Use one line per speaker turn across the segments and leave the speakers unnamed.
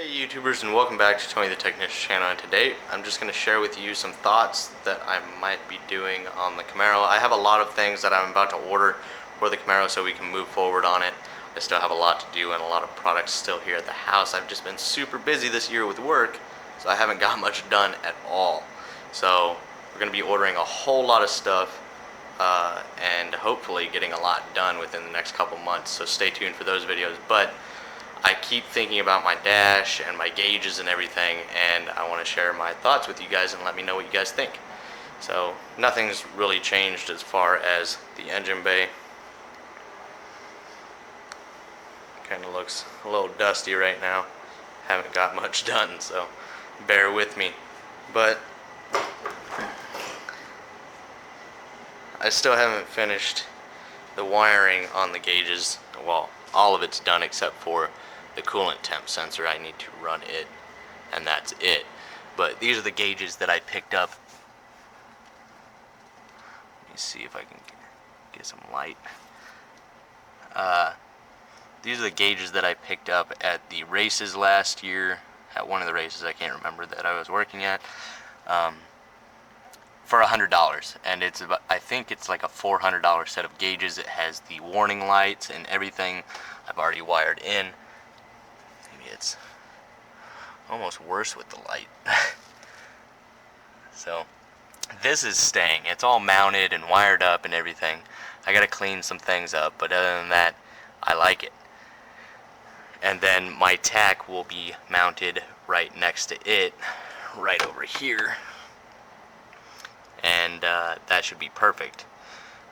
Hey YouTubers, and welcome back to Tony the Technician channel. And today I'm just going to share with you some thoughts that I might be doing on the Camaro. I have a lot of things that I'm about to order for the Camaro so we can move forward on it. I still have a lot to do and a lot of products still here at the house. I've just been super busy this year with work, so I haven't got much done at all. So we're going to be ordering a whole lot of stuff and hopefully getting a lot done within the next couple months, so stay tuned for those videos. But I keep thinking about my dash and my gauges and everything, and I want to share my thoughts with you guys and let me know what you guys think. So nothing's really changed as far as the engine bay. Kind of looks a little dusty right now. Haven't got much done, so bear with me. But I still haven't finished the wiring on the gauges. Well, all of it's done except for the coolant temp sensor. I need to run it, and that's it. But these are the gauges that I picked up. Let me see if I can get some light. These are the gauges that I picked up at the races last year, at one of the races, I can't remember, that I was working at, for $100, and it's about, I think it's like a $400 set of gauges. It has the warning lights and everything. I've already wired in. Maybe it's almost worse with the light. So this is staying. It's all mounted and wired up and everything. I gotta clean some things up, but other than that, I like it. And then my tack will be mounted right next to it, right over here, and that should be perfect.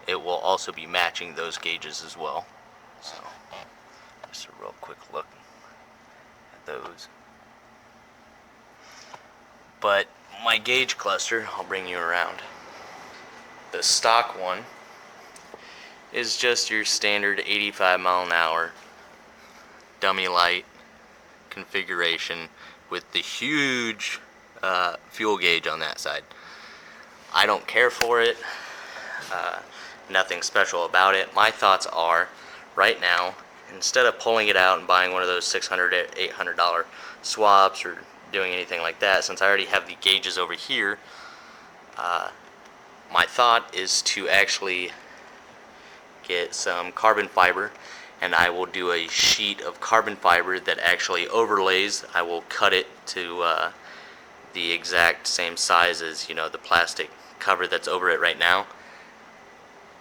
It will also be matching those gauges as well. So just a real quick look at those. But my gauge cluster, I'll bring you around. The stock one is just your standard 85 mile an hour dummy light configuration with the huge fuel gauge on that side. I don't care for it. Nothing special about it. My thoughts are, right now, instead of pulling it out and buying one of those $600 to $800 swaps or doing anything like that, since I already have the gauges over here, my thought is to actually get some carbon fiber, and I will do a sheet of carbon fiber that actually overlays. I will cut it to the exact same size as, you know, the plastic cover that's over it right now,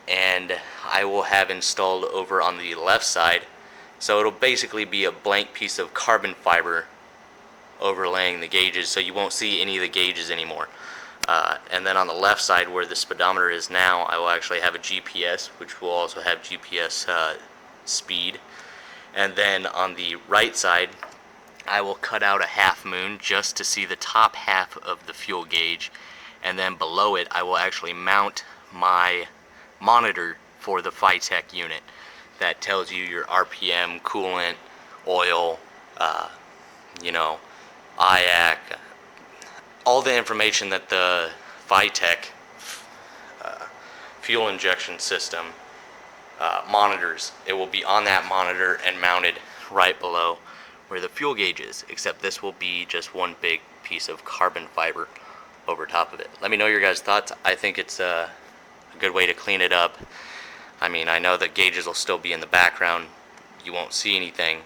and I will have installed over on the left side, so it'll basically be a blank piece of carbon fiber overlaying the gauges, so you won't see any of the gauges anymore. And then on the left side where the speedometer is now, I will actually have a GPS, which will also have GPS speed. And then on the right side, I will cut out a half moon just to see the top half of the fuel gauge, and then below it I will actually mount my monitor for the Phytech unit that tells you your RPM, coolant, oil, you know, IAC, all the information that the Phytech fuel injection system monitors. It will be on that monitor and mounted right below where the fuel gauge is, except this will be just one big piece of carbon fiber over top of it. Let me know your guys' thoughts. I think it's a good way to clean it up. I mean, I know the gauges will still be in the background, you won't see anything,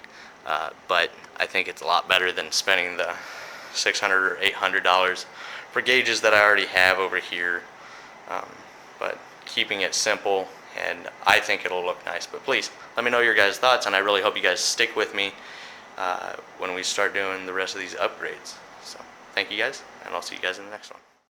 but I think it's a lot better than spending the $600 or $800 for gauges that I already have over here. But keeping it simple, and I think it'll look nice. But please let me know your guys' thoughts, and I really hope you guys stick with me when we start doing the rest of these upgrades. So thank you guys, and I'll see you guys in the next one.